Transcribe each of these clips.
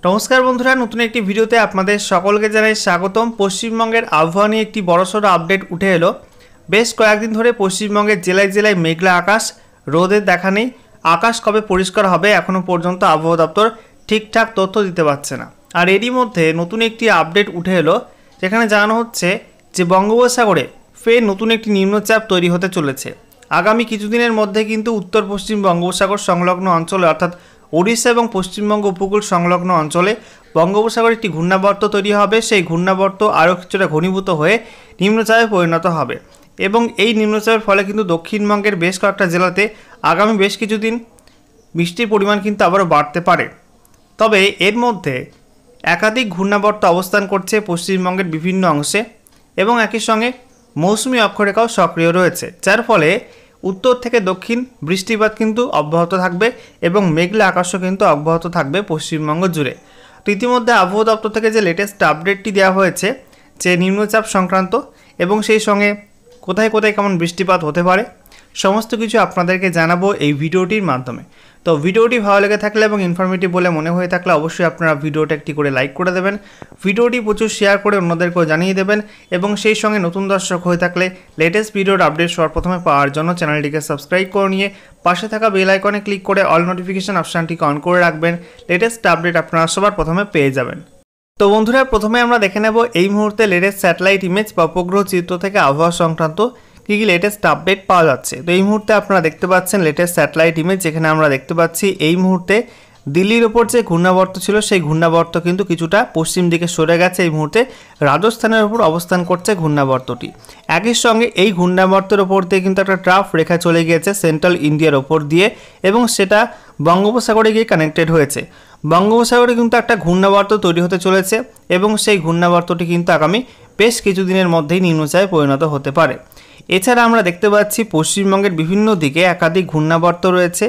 नमस्कार बंधुरा नतून एक भिडियोते आपनादेर सकलके जानाई स्वागतम। पश्चिमबंगेर आबहावा निये एकटी बड़सड़ो आपडेट उठे एलो। बेश कयेकदिन धरे पश्चिमबंगेर जेलाय जेलाय मेघला आकाश, रोदेर देखा नेই। आकाश कবে পরিষ্কার হবে এখনো পর্যন্ত আবহাওয়া দপ্তর ঠিকঠাক তথ্য দিতে পারছে না। আর এরই মধ্যে নতুন একটি আপডেট উঠে এলো, যেখানে জানানো হচ্ছে যে বঙ্গোপসাগরে ফের নতুন একটি নিম্নচাপ তৈরি হতে চলেছে। আগামী কিছুদিনের মধ্যে কিন্তু উত্তর পশ্চিম বঙ্গোপসাগর সংলগ্ন অঞ্চলে অর্থাৎ ওড়িশা এবং পশ্চিমবঙ্গ উপকূল সংলগ্ন অঞ্চলে বঙ্গোপসাগরে একটি ঘূর্ণাবর্ত তৈরি হবে। সেই ঘূর্ণাবর্ত আরও কিছুটা ঘনীভূত হয়ে নিম্নচাপে পরিণত হবে এবং এই নিম্নচাপের ফলে কিন্তু দক্ষিণবঙ্গের বেশ কয়েকটা জেলাতে আগামী বেশ কিছুদিন বৃষ্টির পরিমাণ কিন্তু আবারও বাড়তে পারে। তবে এর মধ্যে একাধিক ঘূর্ণাবর্ত অবস্থান করছে পশ্চিমবঙ্গের বিভিন্ন অংশে এবং একই সঙ্গে মৌসুমি অক্ষরেখাও সক্রিয় রয়েছে, যার ফলে উত্তর থেকে দক্ষিণ বৃষ্টিপাত কিন্তু অব্যাহত থাকবে এবং মেঘলা আকাশও কিন্তু অব্যাহত থাকবে পশ্চিমবঙ্গ জুড়ে। তো ইতিমধ্যে আবহাওয়া দপ্তর থেকে যে লেটেস্ট আপডেটটি দেওয়া হয়েছে যে নিম্নচাপ সংক্রান্ত এবং সেই সঙ্গে কোথায় কোথায় কেমন বৃষ্টিপাত হতে পারে সমস্ত কিছু আপনাদেরকে জানাবো এই ভিডিওটির মাধ্যমে। তো ভিডিওটি ভালো লেগে থাকলে এবং ইনফরমেটিভ বলে মনে হয়ে থাকলে অবশ্যই আপনারা ভিডিওটা একটি করে লাইক করে দেবেন, ভিডিওটি প্রচুর শেয়ার করে অন্যদেরকেও জানিয়ে দেবেন এবং সেই সঙ্গে নতুন দর্শক হয়ে থাকলে লেটেস্ট ভিডিওর আপডেট সবার প্রথমে পাওয়ার জন্য চ্যানেলটিকে সাবস্ক্রাইব করে নিয়ে পাশে থাকা বেল আইকনে ক্লিক করে অল নোটিফিকেশন অপশানটিকে অন করে রাখবেন। লেটেস্ট আপডেট আপনারা সবার প্রথমে পেয়ে যাবেন। তো বন্ধুরা, প্রথমে আমরা দেখে নেব এই মুহূর্তে লেটেস্ট স্যাটেলাইট ইমেজ বা উপগ্রহ চিত্র থেকে আবহাওয়া সংক্রান্ত কী কী লেটেস্ট আপডেট পাওয়া যাচ্ছে। তো এই মুহূর্তে আপনারা দেখতে পাচ্ছেন লেটেস্ট স্যাটেলাইট ইমেজ, যেখানে আমরা দেখতে পাচ্ছি এই মুহূর্তে দিল্লির ওপর যে ঘূর্ণাবর্ত ছিল সেই ঘূর্ণাবর্ত কিন্তু কিছুটা পশ্চিম দিকে সরে গেছে। এই মুহূর্তে রাজস্থানের ওপর অবস্থান করছে ঘূর্ণাবর্তটি। একই সঙ্গে এই ঘূর্ণাবর্তের ওপর দিয়ে কিন্তু একটা ট্রাফ রেখা চলে গিয়েছে সেন্ট্রাল ইন্ডিয়ার ওপর দিয়ে এবং সেটা বঙ্গোপসাগরে গিয়ে কানেক্টেড হয়েছে। বঙ্গোপসাগরে কিন্তু একটা ঘূর্ণাবর্ত তৈরি হতে চলেছে এবং সেই ঘূর্ণাবর্তটি কিন্তু আগামী বেশ কিছুদিনের মধ্যেই নিম্নচাপে পরিণত হতে পারে। এছাড়া আমরা দেখতে পাচ্ছি পশ্চিমবঙ্গের বিভিন্ন দিকে একাধিক ঘূর্ণাবর্ত রয়েছে।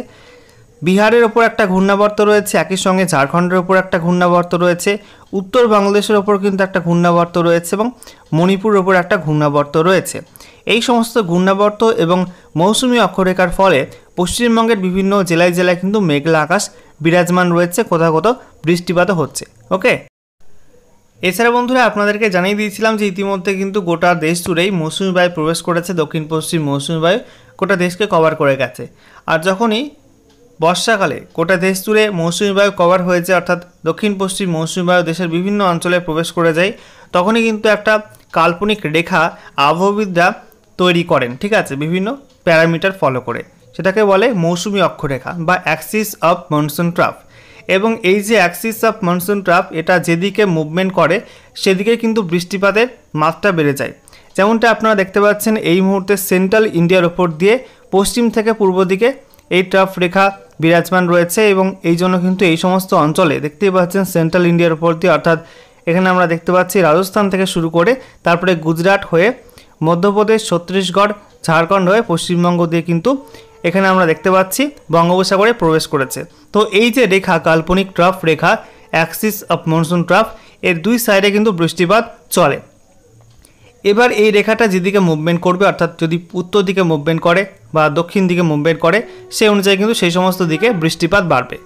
বিহারের ওপর একটা ঘূর্ণাবর্ত রয়েছে, একই সঙ্গে ঝাড়খণ্ডের ওপর একটা ঘূর্ণাবর্ত রয়েছে, উত্তর বাংলাদেশের ওপর কিন্তু একটা ঘূর্ণাবর্ত রয়েছে এবং মণিপুরের ওপর একটা ঘূর্ণাবর্ত রয়েছে। এই সমস্ত ঘূর্ণাবর্ত এবং মৌসুমি অক্ষরেখার ফলে পশ্চিমবঙ্গের বিভিন্ন জেলায় জেলায় কিন্তু মেঘলা আকাশ বিরাজমান রয়েছে, কোথাও কোথাও বৃষ্টিপাতও হচ্ছে। ওকে, এছাড়া বন্ধুরা আপনাদেরকে জানিয়ে দিয়েছিলাম যে ইতিমধ্যে কিন্তু গোটা দেশ জুড়েই মৌসুমি বায়ু প্রবেশ করেছে। দক্ষিণ পশ্চিম মৌসুমি বায়ু গোটা দেশকে কভার করে গেছে। আর যখনই বর্ষাকালে গোটা দেশ জুড়ে মৌসুমি বায়ু কভার হয়েছে অর্থাৎ দক্ষিণ পশ্চিম মৌসুমি বায়ু দেশের বিভিন্ন অঞ্চলে প্রবেশ করে যায়, তখনই কিন্তু একটা কাল্পনিক রেখা আবহাওয়াবিদরা তৈরি করেন, ঠিক আছে, বিভিন্ন প্যারামিটার ফলো করে। সেটাকে বলে মৌসুমি অক্ষরেখা বা অ্যাক্সিস অফ মনসুন ট্রাফ। এবং এই যে অ্যাক্সিস অফ মনসুন ট্রাফ, এটা যেদিকে মুভমেন্ট করে সেদিকে কিন্তু বৃষ্টিপাতের মাত্রা বেড়ে যায়। যেমনটা আপনারা দেখতে পাচ্ছেন এই মুহূর্তে সেন্ট্রাল ইন্ডিয়ার ওপর দিয়ে পশ্চিম থেকে পূর্ব দিকে এই ট্রাফ রেখা বিরাজমান রয়েছে এবং এই জন্য কিন্তু এই সমস্ত অঞ্চলে দেখতেই পাচ্ছেন সেন্ট্রাল ইন্ডিয়ার ওপর দিয়ে, অর্থাৎ এখানে আমরা দেখতে পাচ্ছি রাজস্থান থেকে শুরু করে তারপরে গুজরাট হয়ে মধ্যপ্রদেশ, ছত্তিশগড়, ঝাড়খণ্ড হয়ে পশ্চিমবঙ্গ দিয়ে কিন্তু এখানে আমরা দেখতে পাচ্ছি বঙ্গোপসাগরে প্রবেশ করেছে। তো এই যে রেখা, কাল্পনিক trough Rekha Axis of monsoon trough, এর দুই সাইডে কিন্তু বৃষ্টিপাত চলে। এবার এই রেখাটা যেদিকে মুভমেন্ট করবে, অর্থাৎ যদি উত্তর দিকে মুভমেন্ট করে বা দক্ষিণ দিকে মুভমেন্ট করে, সেই অনুযায়ী কিন্তু সেই সমস্ত দিকে বৃষ্টিপাত বাড়বে।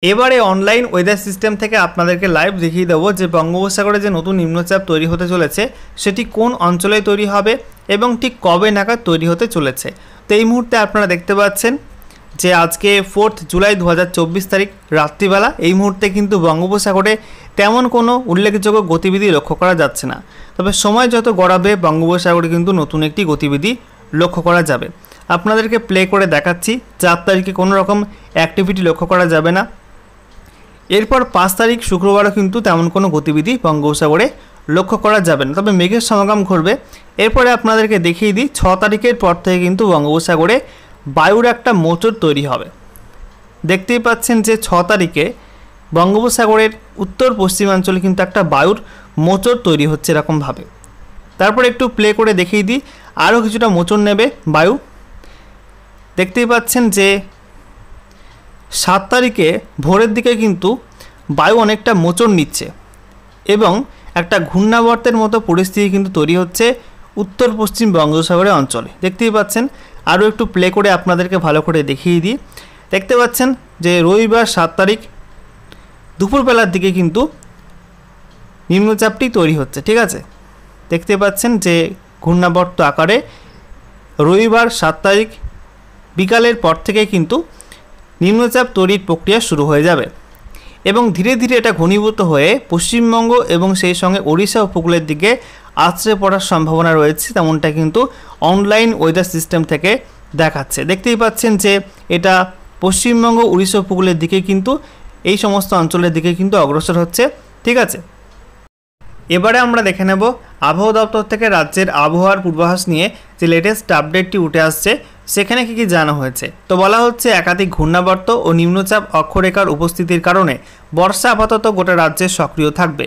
এবারে অনলাইন ওয়েদার সিস্টেম থেকে আপনাদেরকে লাইভ দেখিয়ে দেবো যে বঙ্গোপসাগরে যে নতুন নিম্নচাপ তৈরি হতে চলেছে সেটি কোন অঞ্চলে তৈরি হবে এবং ঠিক কবে নাগাদ তৈরি হতে চলেছে। তো এই মুহূর্তে আপনারা দেখতে পাচ্ছেন যে আজকে 4 জুলাই 2024 তারিখ রাত্রিবেলা এই মুহূর্তে কিন্তু বঙ্গোপসাগরে তেমন কোনো উল্লেখযোগ্য গতিবিধি লক্ষ্য করা যাচ্ছে না। তবে সময় যত গড়াবে বঙ্গোপসাগরে কিন্তু নতুন একটি গতিবিধি লক্ষ্য করা যাবে। আপনাদেরকে প্লে করে দেখাচ্ছি। 4 তারিখে কোনো রকম অ্যাক্টিভিটি লক্ষ্য করা যাবে না। এরপর 5 তারিখ শুক্রবারও কিন্তু তেমন কোনো গতিবিধি বঙ্গোপসাগরে লক্ষ্য করা যাবে না, তবে মেঘের সমাগম ঘটবে। এরপরে আপনাদেরকে দেখিয়ে দিই 6 তারিখের পর থেকে কিন্তু বঙ্গোপসাগরে বায়ুর একটা মোচড় তৈরি হবে। দেখতেই পাচ্ছেন যে 6 তারিখে বঙ্গোপসাগরের উত্তর পশ্চিমাঞ্চলে কিন্তু একটা বায়ুর মোচড় তৈরি হচ্ছে এরকমভাবে। তারপরে একটু প্লে করে দেখিয়ে দিই, আরও কিছুটা মোচড় নেবে বায়ু। দেখতেই পাচ্ছেন যে 7 তারিখে ভোরের দিকে কিন্তু বায়ু অনেকটা মোচড় নিচ্ছে এবং একটা ঘূর্ণাবর্তের মতো পরিস্থিতি কিন্তু তৈরি হচ্ছে উত্তর পশ্চিম বঙ্গোপসাগরের অঞ্চলে। দেখতেই পাচ্ছেন, আরও একটু প্লে করে আপনাদেরকে ভালো করে দেখিয়ে দিই। দেখতে পাচ্ছেন যে রবিবার 7 তারিখ দুপুরবেলার দিকে কিন্তু নিম্নচাপটি তৈরি হচ্ছে। ঠিক আছে, দেখতে পাচ্ছেন যে ঘূর্ণাবর্ত আকারে রবিবার 7 তারিখ বিকালের পর থেকে কিন্তু নিম্নচাপ তৈরির প্রক্রিয়া শুরু হয়ে যাবে এবং ধীরে ধীরে এটা ঘনীভূত হয়ে পশ্চিমবঙ্গ এবং সেই সঙ্গে ওড়িশা উপকূলের দিকে আছড়ে পড়ার সম্ভাবনা রয়েছে, তেমনটা কিন্তু অনলাইন ওয়েদার সিস্টেম থেকে দেখাচ্ছে। দেখতেই পাচ্ছেন যে এটা পশ্চিমবঙ্গ উড়িষ্যা উপকূলের দিকে কিন্তু এই সমস্ত অঞ্চলের দিকে কিন্তু অগ্রসর হচ্ছে। ঠিক আছে, এবারে আমরা দেখে নেব আবহাওয়া দপ্তর থেকে রাজ্যের আবহাওয়ার পূর্বাভাস নিয়ে যে লেটেস্ট আপডেটটি উঠে আসছে সেখানে কী জানা হয়েছে। তো বলা হচ্ছে একাধিক ঘূর্ণাবর্ত ও নিম্নচাপ অক্ষরেখার উপস্থিতির কারণে বর্ষা আপাতত গোটা রাজ্যে সক্রিয় থাকবে।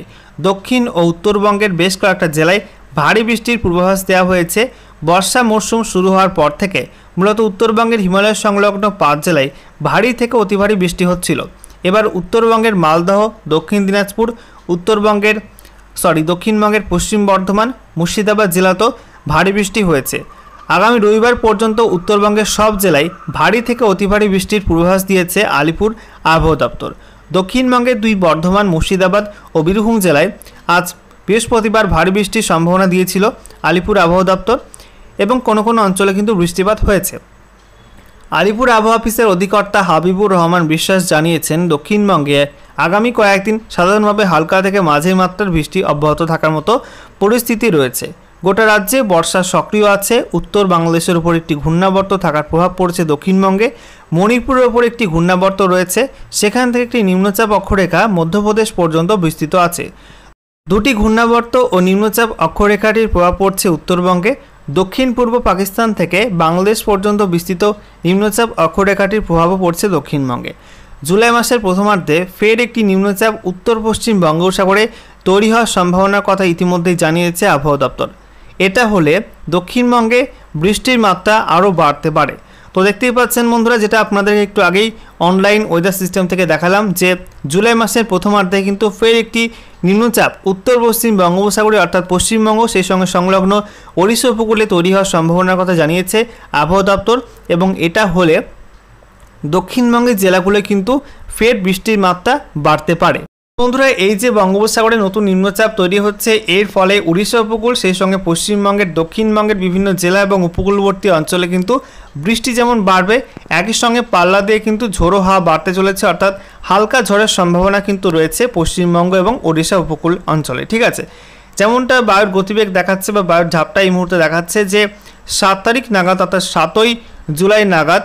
দক্ষিণ ও উত্তরবঙ্গের বেশ কয়েকটা জেলায় ভারী বৃষ্টির পূর্বাভাস দেওয়া হয়েছে। বর্ষা মরশুম শুরু হওয়ার পর থেকে মূলত উত্তরবঙ্গের হিমালয় সংলগ্ন 5 জেলায় ভারী থেকে অতি ভারী বৃষ্টি হচ্ছিল। এবার উত্তরবঙ্গের মালদহ, দক্ষিণ দিনাজপুর, দক্ষিণবঙ্গের পশ্চিম বর্ধমান, মুর্শিদাবাদ জেলাতেও ভারী বৃষ্টি হয়েছে। আগামী রবিবার পর্যন্ত উত্তরবঙ্গের সব জেলায় ভারী থেকে অতি ভারী বৃষ্টির পূর্বাভাস দিয়েছে আলিপুর আবহাওয়া দপ্তর। দক্ষিণবঙ্গের 2 বর্ধমান, মুর্শিদাবাদ ও বীরভূম জেলায় আজ বৃহস্পতিবার ভারী বৃষ্টির সম্ভাবনা দিয়েছিল আলিপুর আবহাওয়া দপ্তর এবং কোনো কোনো অঞ্চলে কিন্তু বৃষ্টিপাত হয়েছে। আলিপুর আবহাওয়া অফিসের অধিকর্তা হাবিবুর রহমান বিশ্বাস জানিয়েছেন, দক্ষিণবঙ্গে আগামী কয়েকদিন সাধারণভাবে হালকা থেকে মাঝারি মাত্রার বৃষ্টি অব্যাহত থাকার মতো পরিস্থিতি রয়েছে। গোটা রাজ্যে বর্ষা সক্রিয় আছে। উত্তর বাংলাদেশের উপর একটি ঘূর্ণাবর্ত থাকার প্রভাব পড়ছে দক্ষিণবঙ্গে। মণিপুরের উপর একটি ঘূর্ণাবর্ত রয়েছে, সেখান থেকে একটি নিম্নচাপ অক্ষরেখা মধ্যপ্রদেশ পর্যন্ত বিস্তৃত আছে। 2টি ঘূর্ণাবর্ত ও নিম্নচাপ অক্ষরেখাটির প্রভাব পড়ছে উত্তরবঙ্গে। দক্ষিণ পূর্ব পাকিস্তান থেকে বাংলাদেশ পর্যন্ত বিস্তৃত নিম্নচাপ অক্ষরেখাটির প্রভাবও পড়ছে দক্ষিণবঙ্গে। জুলাই মাসের প্রথমার্ধে ফের একটি নিম্নচাপ উত্তর পশ্চিম বঙ্গোপসাগরে তৈরি হওয়ার সম্ভাবনার কথা ইতিমধ্যেই জানিয়েছে আবহাওয়া দপ্তর। এটা হলে দক্ষিণবঙ্গে বৃষ্টির মাত্রা আরও বাড়তে পারে। তো দেখতেই পাচ্ছেন বন্ধুরা, যেটা আপনাদের একটু আগেই অনলাইন ওয়েদার সিস্টেম থেকে দেখালাম যে জুলাই মাসের প্রথমার্ধে কিন্তু ফের একটি নিম্নচাপ উত্তর পশ্চিম বঙ্গোপসাগরে অর্থাৎ পশ্চিমবঙ্গ সেই সঙ্গে সংলগ্ন ওড়িশা উপকূলে তৈরি হওয়ার সম্ভাবনার কথা জানিয়েছে আবহাওয়া দপ্তর এবং এটা হলে দক্ষিণবঙ্গের জেলাগুলো কিন্তু ফের বৃষ্টির মাত্রা বাড়তে পারে। বন্ধুরা, এই যে বঙ্গোপসাগরে নতুন নিম্নচাপ তৈরি হচ্ছে, এর ফলে উড়িষ্যা উপকূল সেই সঙ্গে পশ্চিমবঙ্গের দক্ষিণবঙ্গের বিভিন্ন জেলা এবং উপকূলবর্তী অঞ্চলে কিন্তু বৃষ্টি যেমন বাড়বে, একই সঙ্গে পাল্লা দিয়ে কিন্তু ঝোড়ো হাওয়া বাড়তে চলেছে, অর্থাৎ হালকা ঝড়ের সম্ভাবনা কিন্তু রয়েছে পশ্চিমবঙ্গ এবং ওড়িশা উপকূল অঞ্চলে। ঠিক আছে, যেমনটা বায়ুর গতিবেগ দেখাচ্ছে বা বায়ুর ঝাপটা এই মুহূর্তে দেখাচ্ছে যে 7 তারিখ নাগাদ অর্থাৎ 7ই জুলাই নাগাদ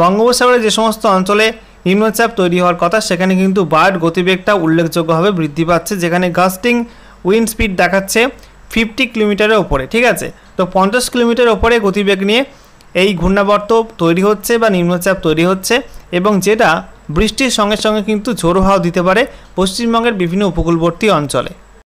বঙ্গোপসাগরে যে সমস্ত অঞ্চলে নিম্নচাপ তৈরি হওয়ার কথা সেখানে কিন্তু বায়ুর গতিবেগটা উল্লেখযোগ্যভাবে বৃদ্ধি পাচ্ছে, যেখানে গাস্টিং উইন্ড স্পিড দেখাচ্ছে 50 কিলোমিটারের ওপরে। ঠিক আছে, তো 50 কিলোমিটার ওপরে গতিবেগ নিয়ে এই ঘূর্ণাবর্ত তৈরি হচ্ছে বা নিম্নচাপ তৈরি হচ্ছে এবং যেটা বৃষ্টির সঙ্গে সঙ্গে কিন্তু ঝোড়ো হাওয়া দিতে পারে পশ্চিমবঙ্গের বিভিন্ন উপকূলবর্তী অঞ্চলে।